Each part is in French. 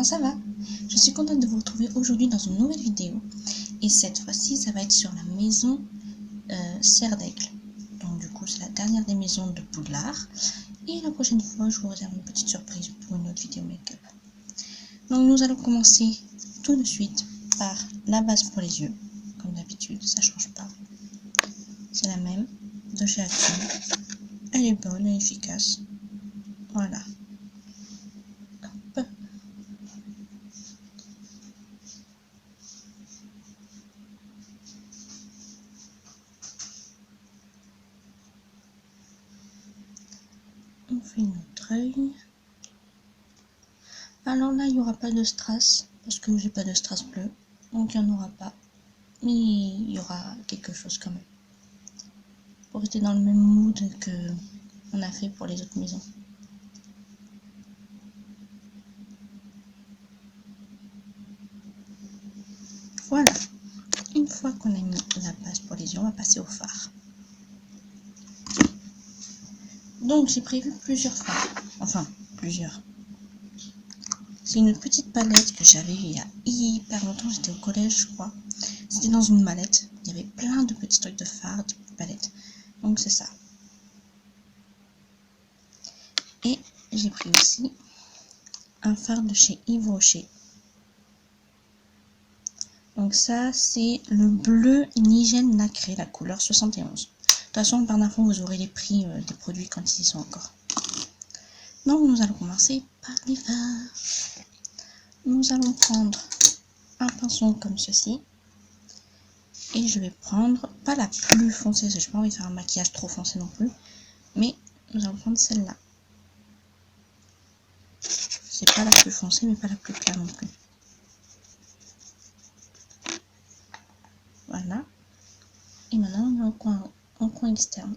ça va? Je suis contente de vous retrouver aujourd'hui dans une nouvelle vidéo. Et cette fois-ci, ça va être sur la maison Serre d'Aigle. Donc du coup, c'est la dernière des maisons de Poudlard. Et la prochaine fois, je vous réserve une petite surprise pour une autre vidéo make-up. Donc nous allons commencer tout de suite par la base pour les yeux. Comme d'habitude, ça change pas. C'est la même, de chez Action. Elle est bonne et efficace. Voilà. Hop. On fait notre œil. Alors là, il n'y aura pas de strass, parce que j'ai pas de strass bleu. Donc il n'y en aura pas. Mais il y aura quelque chose quand même. Pour rester dans le même mood que on a fait pour les autres maisons. Voilà. Une fois qu'on a mis la base pour les yeux, on va passer au fard. Donc j'ai prévu plusieurs fards. Enfin, plusieurs. C'est une petite palette que j'avais il y a hyper longtemps. J'étais au collège, je crois. C'était dans une mallette. Il y avait plein de petits trucs de fard, de palettes. Donc c'est ça. Et j'ai pris aussi un fard de chez Yves Rocher. Donc ça, c'est le bleu Nigel nacré, la couleur 71. De toute façon, par info, vous aurez les prix des produits quand ils y sont encore. Donc nous allons commencer par les fards. Nous allons prendre un pinceau comme ceci. Et je vais prendre, pas la plus foncée, je n'ai pas envie de faire un maquillage trop foncé non plus. Mais nous allons prendre celle-là. C'est pas la plus foncée, mais pas la plus claire non plus. Voilà. Et maintenant, on est en coin externe.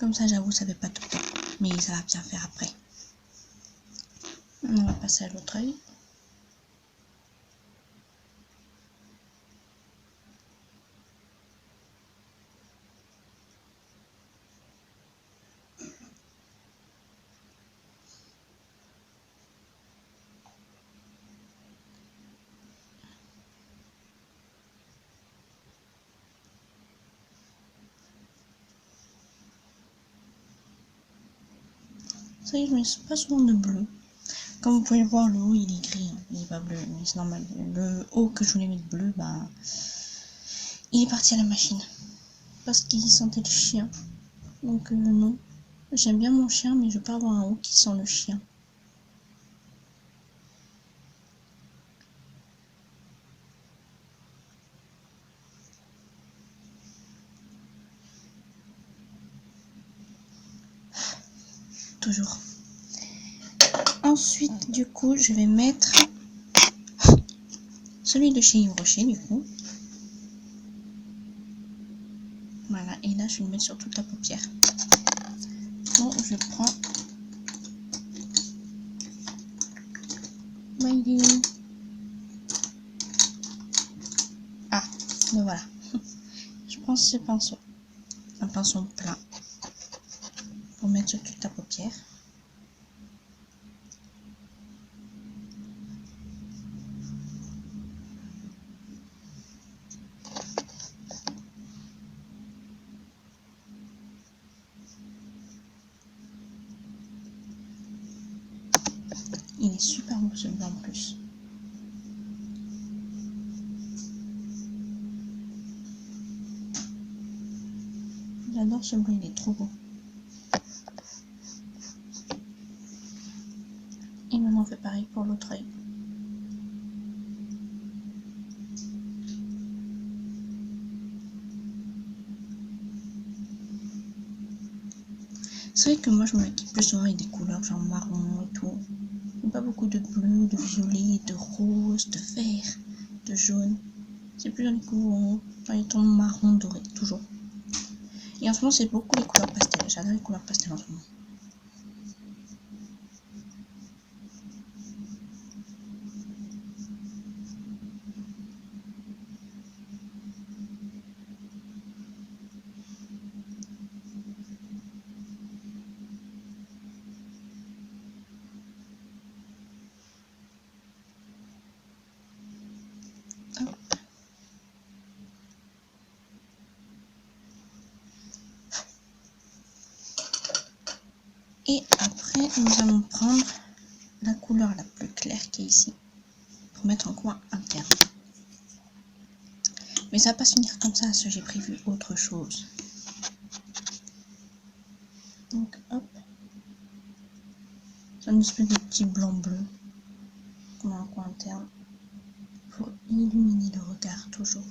Comme ça, j'avoue, ça fait pas tout le temps. Mais ça va bien faire après. On va passer à l'autre œil. Ça y est, je mets pas souvent de bleu. Comme vous pouvez le voir, le haut il est gris, hein. Il est pas bleu, mais c'est normal. Le haut que je voulais mettre bleu, bah, il est parti à la machine. Parce qu'il sentait le chien. Donc non. J'aime bien mon chien, mais je veux pas avoir un haut qui sent le chien. Toujours. Ensuite, du coup, je vais mettre celui de chez Yves Rocher, du coup. Voilà, et là, je vais le mettre sur toute la paupière. Donc, je prends Miley. Ah, me voilà. Je prends ce pinceau, un pinceau plat, pour mettre sur toute la paupière. Il est super beau celui-là en plus. J'adore ce bleu, il est trop beau. Et maintenant on fait pareil pour l'autre œil. C'est vrai que moi je me maquille plus souvent avec des couleurs genre marron et tout. pas beaucoup de bleu, de violet, de rose, de vert, de jaune. C'est plus dans les tons marron doré, toujours. Et en ce moment, c'est beaucoup les couleurs pastel. J'adore les couleurs pastel en ce moment. Hop. Et après, nous allons prendre la couleur la plus claire qui est ici, pour mettre en coin interne. Mais ça va pas se finir comme ça, j'ai prévu autre chose. Donc hop, c'est une espèce de petit blanc-bleu qu'on a en coin interne, pour illuminer le regard toujours.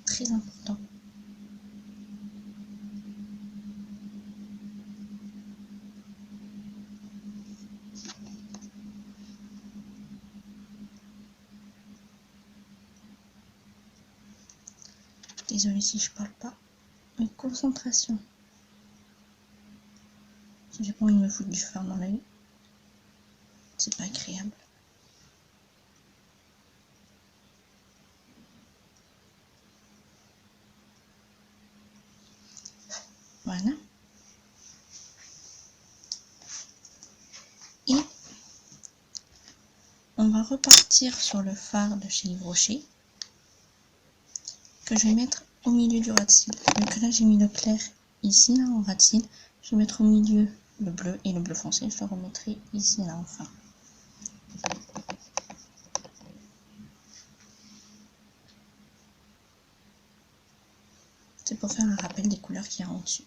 Très important. Désolée si je parle pas. Mais concentration. Si j'ai pas envie de me foutre du fard dans l'œil, c'est pas agréable. Voilà. Et on va repartir sur le fard de chez Yves Rocher, que je vais mettre au milieu du ras de cils. Vu que là j'ai mis le clair ici là en ras de cils, je vais mettre au milieu le bleu et le bleu foncé, je le remettrai ici là enfin. C'est pour faire un rappel des couleurs qu'il y a en dessus.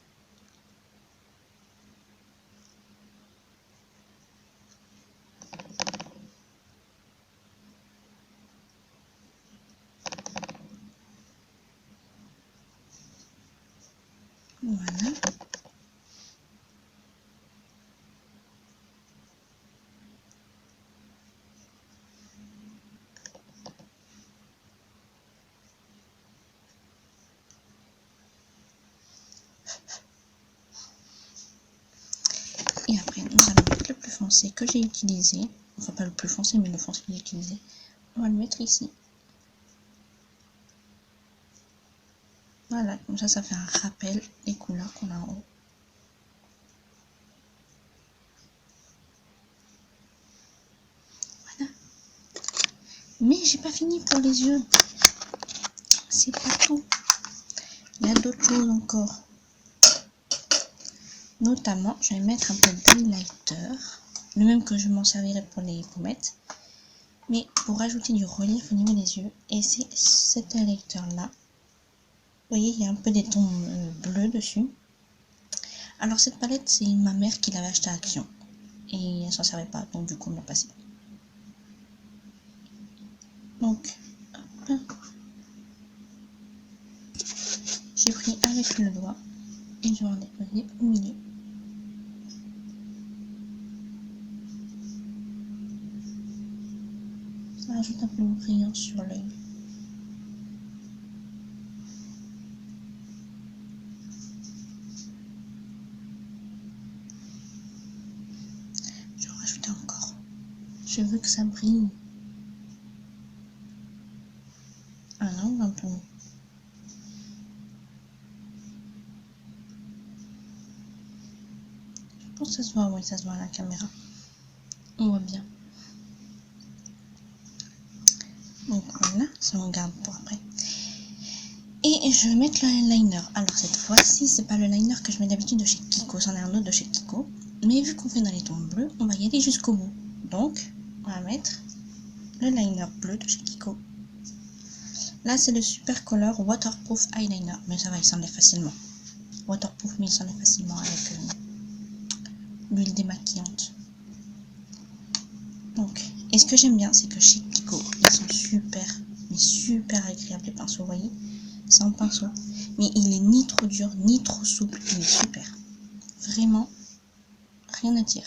Voilà. Et après, nous allons mettre le plus foncé que j'ai utilisé. Enfin, pas le plus foncé, mais le foncé que j'ai utilisé. On va le mettre ici. Voilà, comme ça fait un rappel des couleurs qu'on a en haut. Voilà. Mais j'ai pas fini pour les yeux. C'est pas tout. Il y a d'autres choses encore. Notamment, je vais mettre un peu d'highlighter, le même que je m'en servirai pour les pommettes, mais pour rajouter du relief au niveau des yeux. Et c'est cet highlighter là. Vous voyez, il y a un peu des tons bleus dessus. Alors cette palette, c'est ma mère qui l'avait achetée à Action et elle s'en servait pas, donc du coup on l'a passé. Donc, hop. J'ai pris avec le doigt et je vais en déposer au milieu. Ça rajoute un peu de brillant sur l'œil. Je vais en rajouter encore. Je veux que ça brille. Ah non, un peu. Je pense que ça se voit, oui, ça se voit à la caméra. On voit bien. Donc voilà, ça on garde pour après. Et je vais mettre le liner. Alors cette fois-ci, c'est pas le liner que je mets d'habitude de chez Kiko, c'en est un autre de chez Kiko. Mais vu qu'on fait dans les tons bleus, on va y aller jusqu'au bout. Donc, on va mettre le liner bleu de chez Kiko. Là, c'est le Super Color Waterproof Eyeliner. Mais ça va, il s'enlève facilement. Waterproof, mais il s'enlève facilement avec l'huile démaquillante. Donc, et ce que j'aime bien, c'est que chez Kiko, ils sont super, mais super agréables les pinceaux, vous voyez, sans pinceau. Mais il est ni trop dur, ni trop souple, il est super. Vraiment, rien à dire.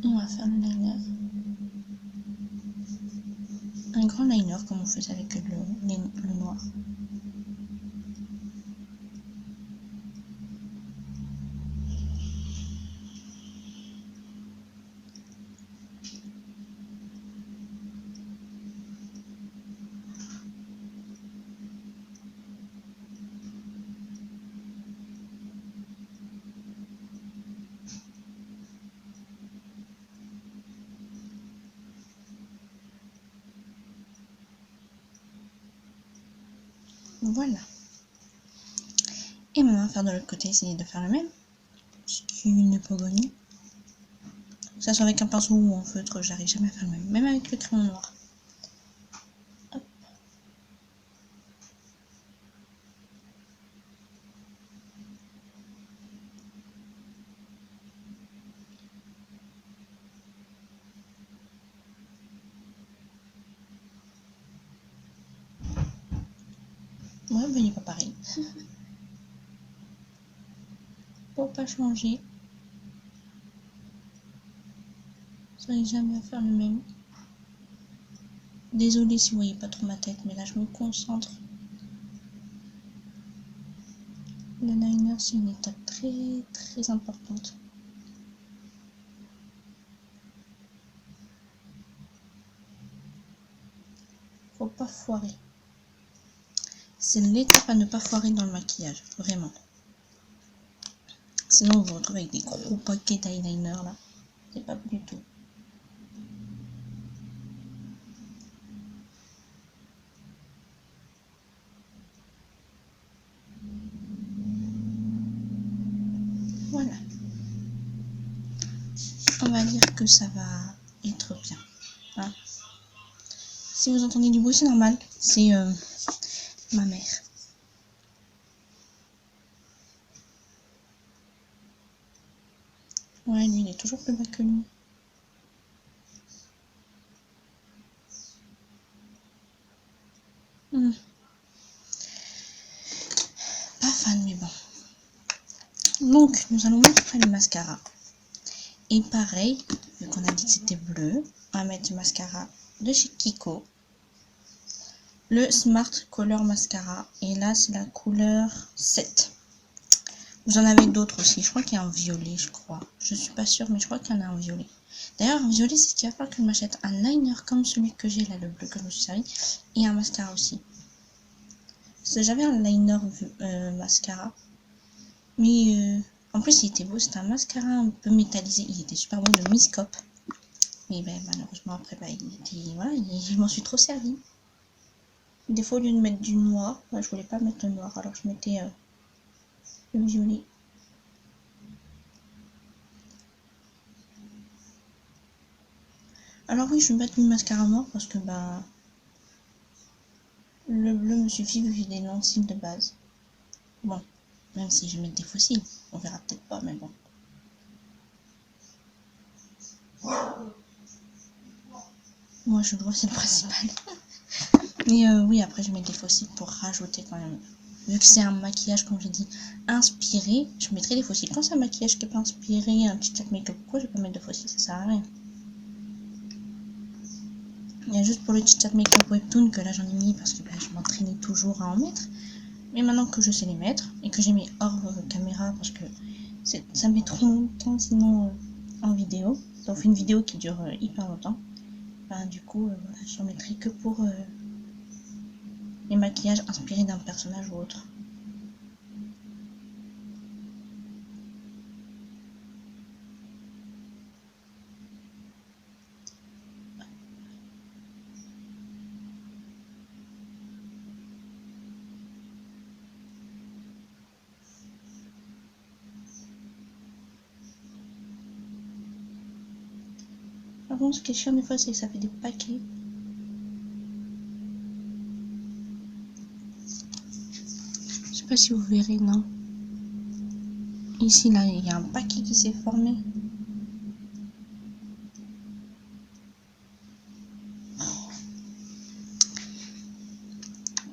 On va faire le liner. Un grand liner comme on faisait avec le noir. Voilà. Et maintenant, on va faire de l'autre côté, essayer de faire le même. Ce qui n'est pas gagné. Que ça soit avec un pinceau ou en feutre, j'arrive jamais à faire le même. Même avec le crayon noir. Hop. Ouais, ben il n'est pas pareil. Pour pas changer. J'arrive jamais à faire le même. Désolée si vous voyez pas trop ma tête, mais là je me concentre. Le liner, c'est une étape très très importante. Faut pas foirer. C'est l'étape à ne pas foirer dans le maquillage, vraiment. Sinon, vous vous retrouvez avec des gros paquets d'eyeliner là. C'est pas du tout. Voilà. On va dire que ça va être bien. Hein. Si vous entendez du bruit, c'est normal. C'est ma mère. Ouais, lui, il est toujours plus bas que lui. Pas fan, mais bon. Donc, nous allons mettre le mascara. Et pareil, vu qu'on a dit que c'était bleu, on va mettre du mascara de chez Kiko. Le Smart Color Mascara. Et là, c'est la couleur 7. Vous en avez d'autres aussi. Je crois qu'il y a un violet, je crois. Je suis pas sûre, mais je crois qu'il y en a un violet. D'ailleurs, un violet, c'est ce qu'il va falloir que je m'achète un liner comme celui que j'ai là, le bleu que je me suis servi. Et un mascara aussi. Parce que j'avais un liner mascara. Mais en plus, il était beau. C'était un mascara un peu métallisé. Il était super beau, de Miss Cop. Mais ben, malheureusement, après, il était, voilà, je m'en suis trop servi. Des fois, au lieu de mettre du noir, je voulais pas mettre le noir. Alors, je mettais le violet. Alors oui, je vais mettre du mascara noir parce que le bleu me suffit vu que j'ai des longs cils de base. Bon, même si je vais mettre des faux cils, on verra peut-être pas, mais bon. Moi, je vois, c'est le principal. Mais oui, après, je mets des faux cils pour rajouter quand même. Vu que c'est un maquillage, comme j'ai dit, inspiré, je mettrai des faux cils. Quand c'est un maquillage qui n'est pas inspiré, un petit make-up, pourquoi je vais pas mettre de faux cils? Ça sert à rien. Il y a juste pour le chit-chat make-up webtoon que là j'en ai mis parce que je m'entraînais toujours à en mettre. Mais maintenant que je sais les mettre et que j'ai mis hors caméra parce que ça met trop longtemps sinon en vidéo. Ça fait une vidéo qui dure hyper longtemps. Du coup, voilà, j'en mettrai que pour les maquillages inspirés d'un personnage ou autre. Par contre, ce qui est chiant des fois, c'est que ça fait des paquets. Je sais pas si vous verrez, non. Ici, là, il y a un paquet qui s'est formé.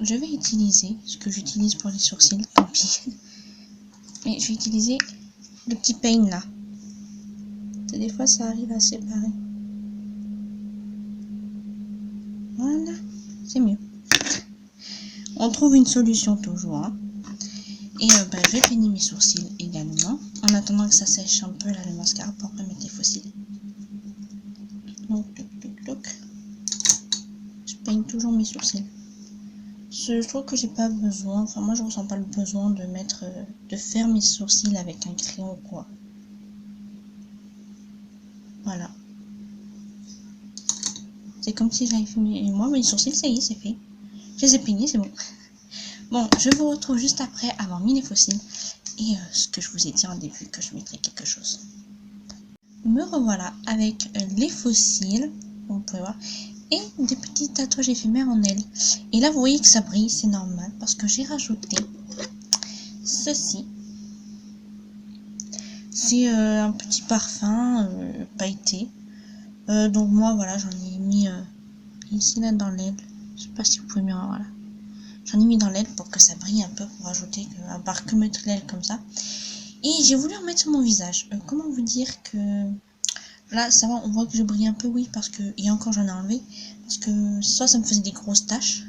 Je vais utiliser ce que j'utilise pour les sourcils, tant pis. Mais je vais utiliser le petit pain là. des fois ça arrive à séparer. Voilà, c'est mieux. On trouve une solution toujours. Hein. Et je vais peigner mes sourcils également. En attendant que ça sèche un peu là, le mascara pour après mettre les fossiles. Donc, je peigne toujours mes sourcils. Je trouve que j'ai pas besoin, enfin moi je ressens pas le besoin de mettre, de faire mes sourcils avec un crayon ou quoi. Voilà. C'est comme si j'avais fait mes sourcils, ça y est, c'est fait. Je les ai peignés, c'est bon. Bon, je vous retrouve juste après avoir mis les fossiles et ce que je vous ai dit en début, que je mettrai quelque chose. Me revoilà avec les fossiles, vous pouvez voir, et des petits tatouages éphémères en elle. Et là, vous voyez que ça brille, c'est normal, parce que j'ai rajouté ceci. C'est un petit parfum pailleté. Donc moi, voilà, j'en ai mis ici, là, dans l'aile. Je sais pas si vous pouvez mieux voir, voilà. J'en ai mis dans l'aile pour que ça brille un peu, pour ajouter, à part que mettre l'aile comme ça. Et j'ai voulu en mettre sur mon visage. Comment vous dire que... Là, ça va, on voit que je brille un peu, oui, parce que... Et encore, j'en ai enlevé. Parce que soit ça me faisait des grosses taches,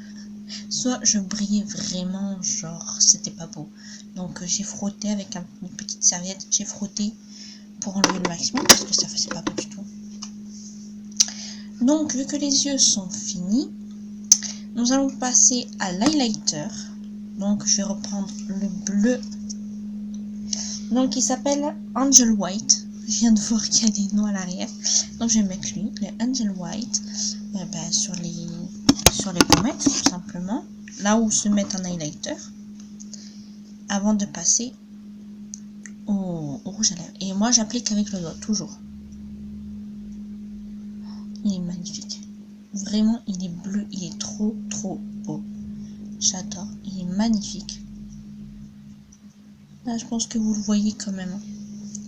soit je brillais vraiment, genre, c'était pas beau. Donc, j'ai frotté avec une petite serviette. J'ai frotté pour enlever le maximum, parce que ça faisait pas beau du tout. Donc, vu que les yeux sont finis, nous allons passer à l'highlighter. Donc, je vais reprendre le bleu. Donc, il s'appelle Angel White. Je viens de voir qu'il y a des noms à l'arrière. Donc, je vais mettre lui, le Angel White, sur les pommettes, tout simplement. Là où se met un highlighter. Avant de passer au rouge à lèvres. Et moi, j'applique avec le doigt, toujours. Il est magnifique. Vraiment, il est bleu. Il est trop, trop beau. J'adore. Il est magnifique. Là, je pense que vous le voyez quand même.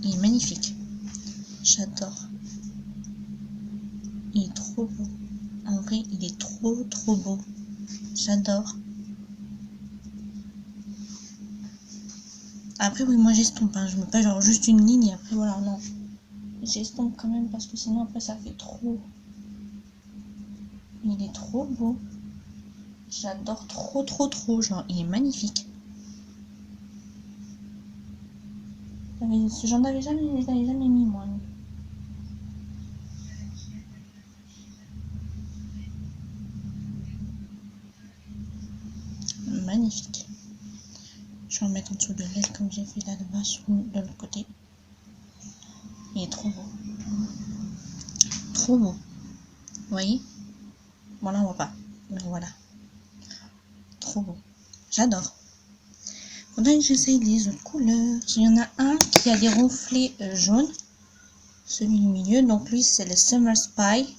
Il est magnifique. J'adore. Il est trop beau. En vrai, il est trop, trop beau. J'adore. Après, oui, moi j'estompe. Hein. Je mets pas genre juste une ligne et après, voilà, non. J'estompe quand même parce que sinon, après, ça fait trop. Il est trop beau. J'adore trop, trop, trop. Genre, il est magnifique. J'en avais jamais mis, moi. Magnifique. Je vais en mettre en dessous de l'aile comme j'ai fait là de bas ou de l'autre côté. Il est trop beau. Trop beau. Vous voyez? Bon, là, on voit pas. Mais voilà. Trop beau. J'adore. Faudrait que j'essaye les autres couleurs. Il y en a un qui a des reflets jaunes. Celui du milieu. Donc, lui, c'est le Summer Spy.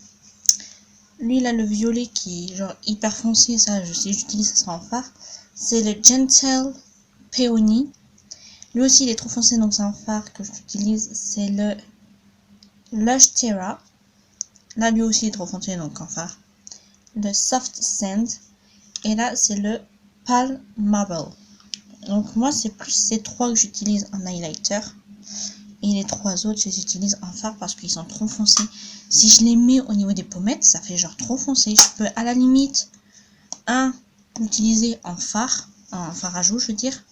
Lui, il a le violet qui est genre hyper foncé. Ça, si j'utilise, ça sera en phare. C'est le Gentle Peony. Lui aussi, il est trop foncé, donc c'est un phare que j'utilise. C'est le Lush Terra. Là, lui aussi, il est trop foncé, donc en phare. Le Soft Sand. Et là, c'est le Pale Marble. Donc, moi, c'est plus ces trois que j'utilise en highlighter. Et les trois autres, je les utilise en phare parce qu'ils sont trop foncés. Si je les mets au niveau des pommettes, ça fait genre trop foncé. Je peux à la limite, l'utiliser en phare à joues, je veux dire.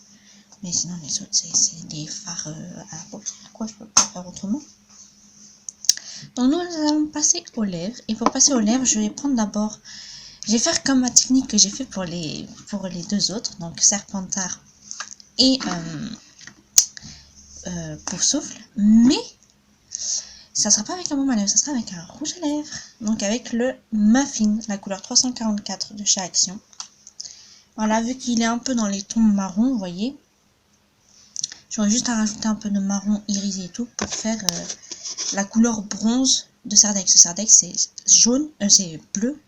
Mais sinon, les autres, c'est des fards à la paupière. Quoi, je peux pas faire autrement. Donc, nous allons passer aux lèvres. Et pour passer aux lèvres, je vais prendre d'abord... Je vais faire comme ma technique que j'ai fait pour les deux autres. Donc, Serpentard et Pouf Souffle. Mais ça sera pas avec un baume à lèvres, ça sera avec un rouge à lèvres. Donc, avec le Muffin, la couleur 344 de chez Action. Voilà, vu qu'il est un peu dans les tons marron, vous voyez. J'aurais juste à rajouter un peu de marron irisé et tout pour faire la couleur bronze de Sardex. Sardex, c'est jaune, c'est bleu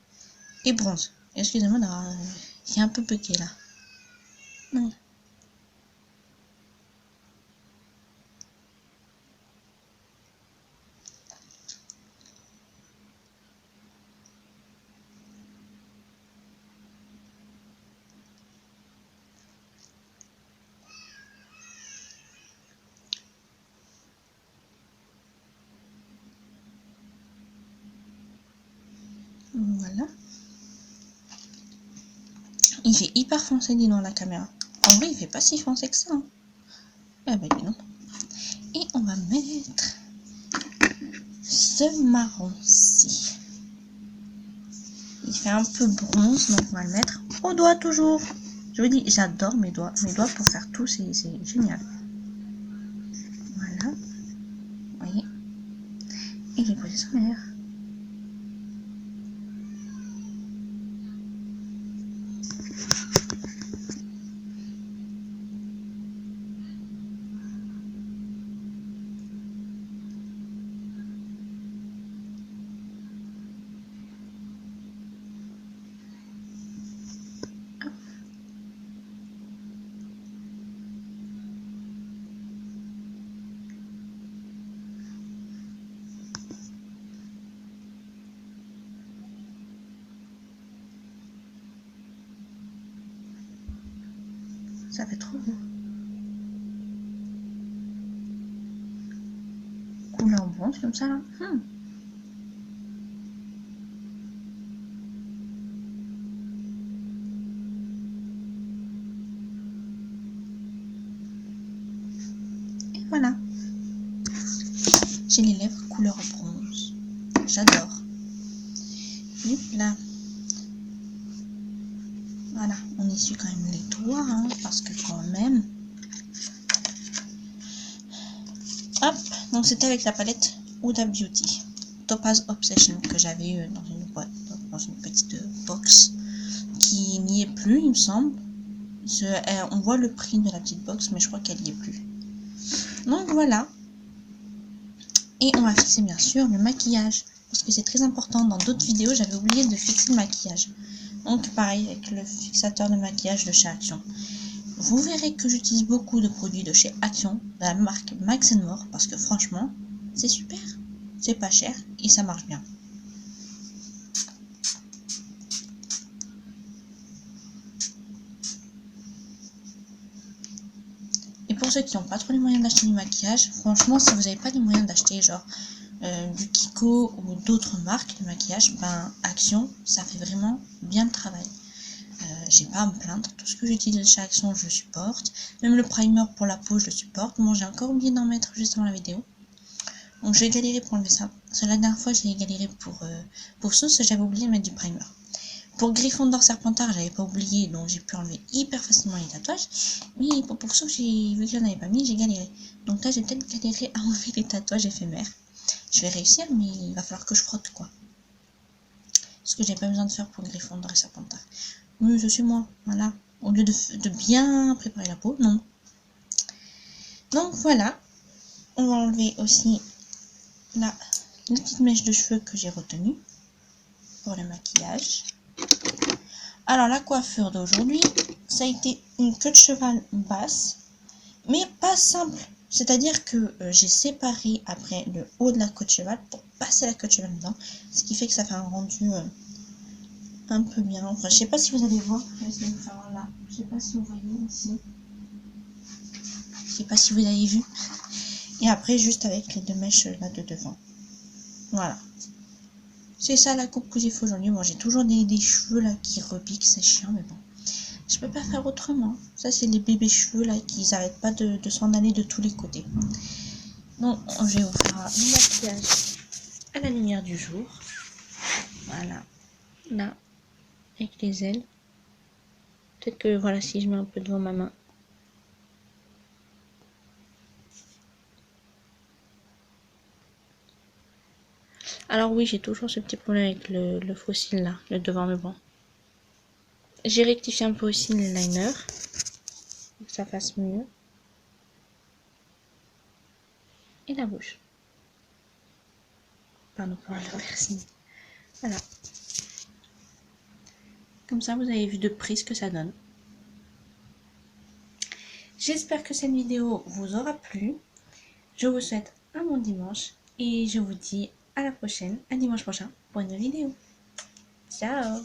et bronze. Excusez-moi d'avoir... il est un peu bugué là. Non. Voilà. Il fait hyper foncé, dis dans la caméra. En vrai, il fait pas si foncé que ça. Hein. Ah bah dis non. Et on va mettre ce marron-ci. Il fait un peu bronze, donc on va le mettre au doigt toujours. Je vous dis, j'adore mes doigts. Mes doigts pour faire tout, c'est génial. Voilà. Vous voyez. Et j'ai posé son air. Ça fait trop beau. Couleur bronze comme ça là. Et voilà. J'ai les lèvres couleur bronze. J'adore. Et là. Voilà, on essuie quand même les doigts, hein, parce que quand même... Hop, donc c'était avec la palette Huda Beauty Topaz Obsession que j'avais eu dans une boîte, dans une petite box qui n'y est plus, il me semble. On voit le prix de la petite box, mais je crois qu'elle n'y est plus. Donc voilà. Et on va fixer bien sûr le maquillage, parce que c'est très important. Dans d'autres vidéos, j'avais oublié de fixer le maquillage. Donc pareil avec le fixateur de maquillage de chez Action. Vous verrez que j'utilise beaucoup de produits de chez Action, de la marque Max & More, parce que franchement, c'est super. C'est pas cher et ça marche bien. Et pour ceux qui n'ont pas trop les moyens d'acheter du maquillage, franchement, si vous n'avez pas les moyens d'acheter genre du Kiko ou d'autres marques de maquillage, ben Action, ça fait vraiment bien le travail. J'ai pas à me plaindre, tout ce que j'utilise chez Action, je supporte. Même le primer pour la peau, je le supporte. Bon, j'ai encore oublié d'en mettre juste avant la vidéo. Donc je vais galérer pour enlever ça. Parce que la dernière fois, j'ai galéré pour Sauce, j'avais oublié de mettre du primer. Pour Gryffondor Serpentard, j'avais pas oublié, donc j'ai pu enlever hyper facilement les tatouages. Mais pour Sauce, vu que j'en avais pas mis, j'ai galéré. Donc là, j'ai peut-être galéré à enlever les tatouages éphémères. Je vais réussir, mais il va falloir que je frotte, quoi. Ce que j'ai pas besoin de faire pour Gryffondor et Serpentard. Oui, je suis moi, voilà. Au lieu de bien préparer la peau, non. Donc voilà. On va enlever aussi la petite mèche de cheveux que j'ai retenue pour le maquillage. Alors la coiffure d'aujourd'hui, ça a été une queue de cheval basse, mais pas simple. C'est-à-dire que j'ai séparé après le haut de la queue de cheval pour passer la queue de cheval dedans. Ce qui fait que ça fait un rendu un peu bien. Enfin, je sais pas si vous allez voir. Je vais essayer de faire là. Je sais pas si vous voyez ici. Je sais pas si vous avez vu. Et après, juste avec les deux mèches là de devant. Voilà. C'est ça la coupe que j'ai fait aujourd'hui. Bon, j'ai toujours des cheveux là qui repiquent. C'est chiant, mais bon. Je peux pas faire autrement. Ça, c'est les bébés cheveux là qui n'arrêtent pas de s'en aller de tous les côtés. Donc, je vais vous faire un maquillage à la lumière du jour. Voilà. Là. Avec les ailes. Peut-être que voilà, si je mets un peu devant ma main. Alors oui, j'ai toujours ce petit problème avec le faux cil là, le devant, mais bon. J'ai rectifié un peu aussi les liners, pour que ça fasse mieux. Et la bouche. Pardon pour la piercing. Voilà. Comme ça, vous avez vu de près ce que ça donne. J'espère que cette vidéo vous aura plu. Je vous souhaite un bon dimanche et je vous dis à la prochaine, à dimanche prochain pour une nouvelle vidéo. Ciao!